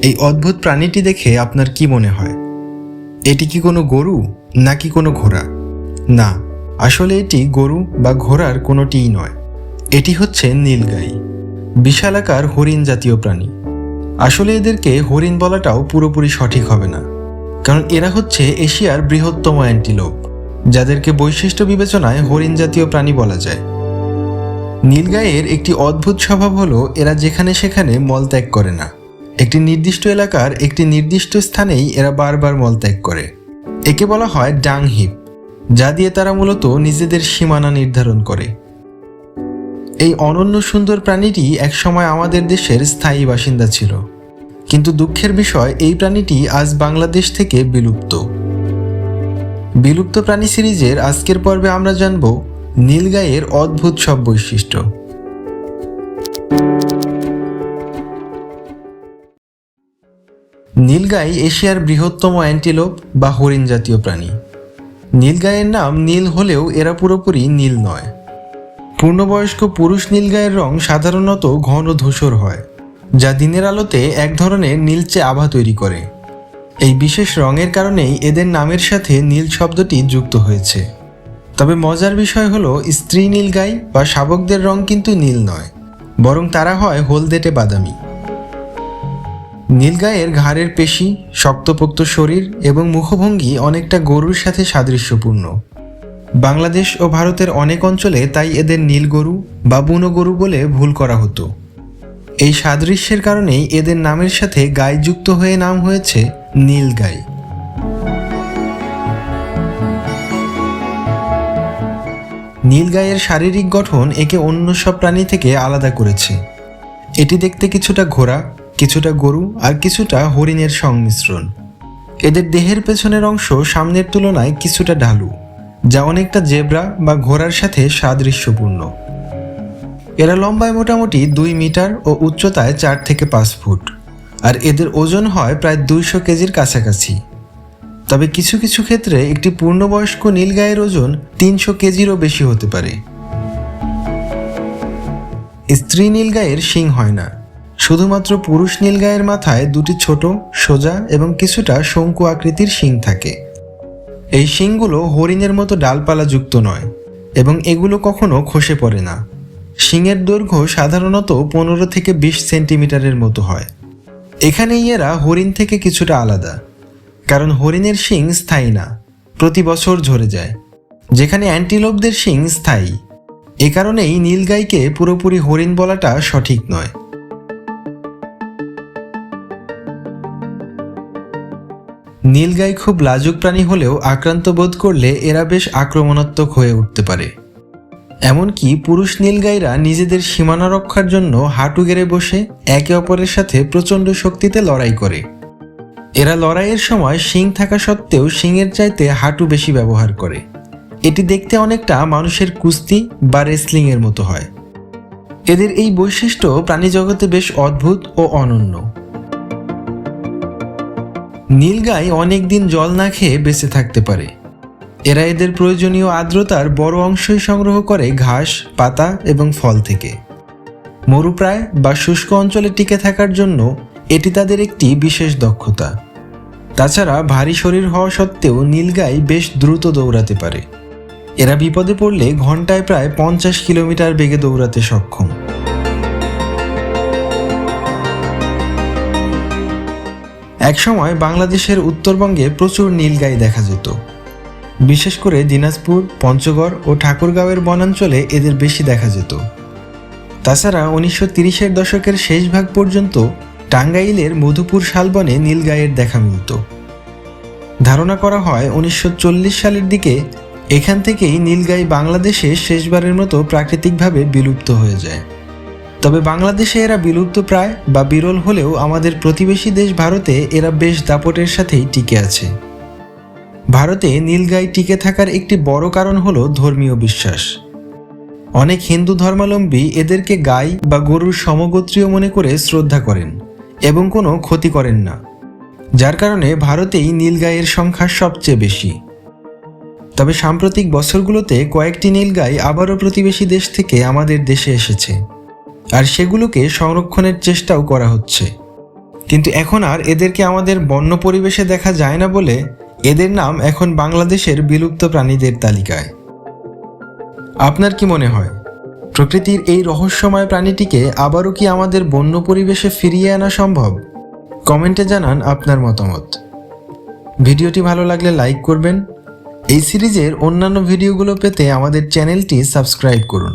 এই অদ্ভুত প্রাণীটি দেখে আপনার কি মনে হয়? এটি কি কোনো গরু নাকি কোনো ঘোড়া? না, আসলে এটি গরু বা ঘোড়ার কোনোটিই নয়। এটি হচ্ছে নীলগাই, বিশালাকার হরিণ জাতীয় প্রাণী। আসলে এদেরকে হরিণ বলাটাও পুরোপুরি সঠিক হবে না, কারণ এরা হচ্ছে এশিয়ার বৃহত্তম অ্যান্টিলোপ, যাদেরকে বৈশিষ্ট্য বিবেচনায় হরিণ জাতীয় প্রাণী বলা যায়। নীলগাইয়ের একটি অদ্ভুত স্বভাব হলো এরা যেখানে সেখানে মলত্যাগ করে না। একটি নির্দিষ্ট এলাকার একটি নির্দিষ্ট স্থানেই এরা বারবার মলত্যাগ করে। একে বলা হয় ডাং হিপ, যা দিয়ে তারা মূলত নিজেদের সীমানা নির্ধারণ করে। এই অনন্য সুন্দর প্রাণীটি একসময় আমাদের দেশের স্থায়ী বাসিন্দা ছিল, কিন্তু দুঃখের বিষয় এই প্রাণীটি আজ বাংলাদেশ থেকে বিলুপ্ত। বিলুপ্ত প্রাণী সিরিজের আজকের পর্বে আমরা জানব নীলগাইয়ের অদ্ভুত সব বৈশিষ্ট্য। নীলগাই এশিয়ার বৃহত্তম অ্যান্টিলোপ বা হরিণ জাতীয় প্রাণী। নীলগাইয়ের নাম নীল হলেও এরা পুরোপুরি নীল নয়। পূর্ণবয়স্ক পুরুষ নীলগাইয়ের রং সাধারণত ঘন ধূসর হয়, যা দিনের আলোতে এক ধরনের নীলচে আভা তৈরি করে। এই বিশেষ রঙের কারণেই এদের নামের সাথে নীল শব্দটি যুক্ত হয়েছে। তবে মজার বিষয় হলো স্ত্রী নীলগাই বা শাবকদের রং কিন্তু নীল নয়, বরং তারা হয় হলদেটে বাদামি। নীলগাইয়ের ঘাড়ের পেশি, শক্তপোক্ত শরীর এবং মুখভঙ্গি অনেকটা গরুর সাথে সাদৃশ্যপূর্ণ। বাংলাদেশ ও ভারতের অনেক অঞ্চলে তাই এদের নীল গরু বা বুনো গরু বলে ভুল করা হতো। এই সাদৃশ্যের কারণেই এদের নামের সাথে গাই যুক্ত হয়ে নাম হয়েছে নীলগাই। নীলগাইয়ের শারীরিক গঠন একে অন্য সব প্রাণী থেকে আলাদা করেছে। এটি দেখতে কিছুটা ঘোড়া, কিছুটা গরু আর কিছুটা হরিণের সংমিশ্রণ। এদের দেহের পেছনের অংশ সামনের তুলনায় কিছুটা ঢালু, যা অনেকটা জেব্রা বা ঘোড়ার সাথে সাদৃশ্যপূর্ণ। এরা লম্বায় মোটামুটি 2 মিটার ও উচ্চতায় 4 থেকে 5 ফুট, আর এদের ওজন হয় প্রায় 200 কেজির কাছাকাছি। তবে কিছু কিছু ক্ষেত্রে একটি পূর্ণবয়স্ক নীলগাইয়ের ওজন 300 কেজিরও বেশি হতে পারে। স্ত্রী নীলগাইয়ের শিং হয় না, শুধুমাত্র পুরুষ নীলগাইয়ের মাথায় 2টি ছোট, সোজা এবং কিছুটা শঙ্কু আকৃতির শিং থাকে। এই শিংগুলো হরিণের মতো ডালপালা যুক্ত নয় এবং এগুলো কখনো খসে পড়ে না। শিংয়ের দৈর্ঘ্য সাধারণত 15 থেকে 20 সেন্টিমিটারের মতো হয়। এখানেই এরা হরিণ থেকে কিছুটা আলাদা, কারণ হরিণের শিং স্থায়ী না, প্রতি বছর ঝরে যায়, যেখানে অ্যান্টিলোপদের শিং স্থায়ী। এ কারণেই নীলগাইকে পুরোপুরি হরিণ বলাটা সঠিক নয়। নীলগাই খুব লাজুক প্রাণী হলেও আক্রান্ত বোধ করলে এরা বেশ আক্রমণাত্মক হয়ে উঠতে পারে। এমনকি পুরুষ নীলগাইরা নিজেদের সীমানা রক্ষার জন্য হাঁটু গেড়ে বসে একে অপরের সাথে প্রচণ্ড শক্তিতে লড়াই করে। এরা লড়াইয়ের সময় শিং থাকা সত্ত্বেও শিংয়ের চাইতে হাঁটু বেশি ব্যবহার করে। এটি দেখতে অনেকটা মানুষের কুস্তি বা রেসলিংয়ের মতো হয়। এদের এই বৈশিষ্ট্য প্রাণীজগতে বেশ অদ্ভুত ও অনন্য। নীলগাই অনেক দিন জল না খেয়ে বেঁচে থাকতে পারে। এরা এদের প্রয়োজনীয় আর্দ্রতার বড় অংশই সংগ্রহ করে ঘাস, পাতা এবং ফল থেকে। মরুপ্রায় বা শুষ্ক অঞ্চলে টিকে থাকার জন্য এটি তাদের একটি বিশেষ দক্ষতা। তাছাড়া ভারী শরীর হওয়া সত্ত্বেও নীলগাই বেশ দ্রুত দৌড়াতে পারে। এরা বিপদে পড়লে ঘন্টায় প্রায় 50 কিলোমিটার বেগে দৌড়াতে সক্ষম। একসময় বাংলাদেশের উত্তরবঙ্গে প্রচুর নীলগাই দেখা যেত। বিশেষ করে দিনাজপুর, পঞ্চগড় ও ঠাকুরগাঁওয়ের বনাঞ্চলে এদের বেশি দেখা যেত। তাছাড়া 1930-এর দশকের শেষ ভাগ পর্যন্ত টাঙ্গাইলের মধুপুর শালবনে নীলগাইয়ের দেখা মিলত। ধারণা করা হয় 1940 সালের দিকে এখান থেকেই নীলগাই বাংলাদেশে শেষবারের মতো প্রাকৃতিকভাবে বিলুপ্ত হয়ে যায়। তবে বাংলাদেশে এরা বিলুপ্ত প্রায় বা বিরল হলেও আমাদের প্রতিবেশী দেশ ভারতে এরা বেশ দাপটের সাথেই টিকে আছে। ভারতে নীলগাই টিকে থাকার একটি বড় কারণ হলো ধর্মীয় বিশ্বাস। অনেক হিন্দু ধর্মাবলম্বী এদেরকে গাই বা গরুর সমগোত্রীয় মনে করে শ্রদ্ধা করেন এবং কোনো ক্ষতি করেন না, যার কারণে ভারতেই নীলগাইয়ের সংখ্যা সবচেয়ে বেশি। তবে সাম্প্রতিক বছরগুলোতে কয়েকটি নীলগাই আবারও প্রতিবেশী দেশ থেকে আমাদের দেশে এসেছে, আর সেগুলোকে সংরক্ষণের চেষ্টাও করা হচ্ছে। কিন্তু এখন আর এদেরকে আমাদের বন্য পরিবেশে দেখা যায় না বলে এদের নাম এখন বাংলাদেশের বিলুপ্ত প্রাণীদের তালিকায়। আপনার কি মনে হয় প্রকৃতির এই রহস্যময় প্রাণীটিকে আবারও কি আমাদের বন্য পরিবেশে ফিরিয়ে আনা সম্ভব? কমেন্টে জানান আপনার মতামত। ভিডিওটি ভালো লাগলে লাইক করবেন। এই সিরিজের অন্যান্য ভিডিওগুলো পেতে আমাদের চ্যানেলটি সাবস্ক্রাইব করুন।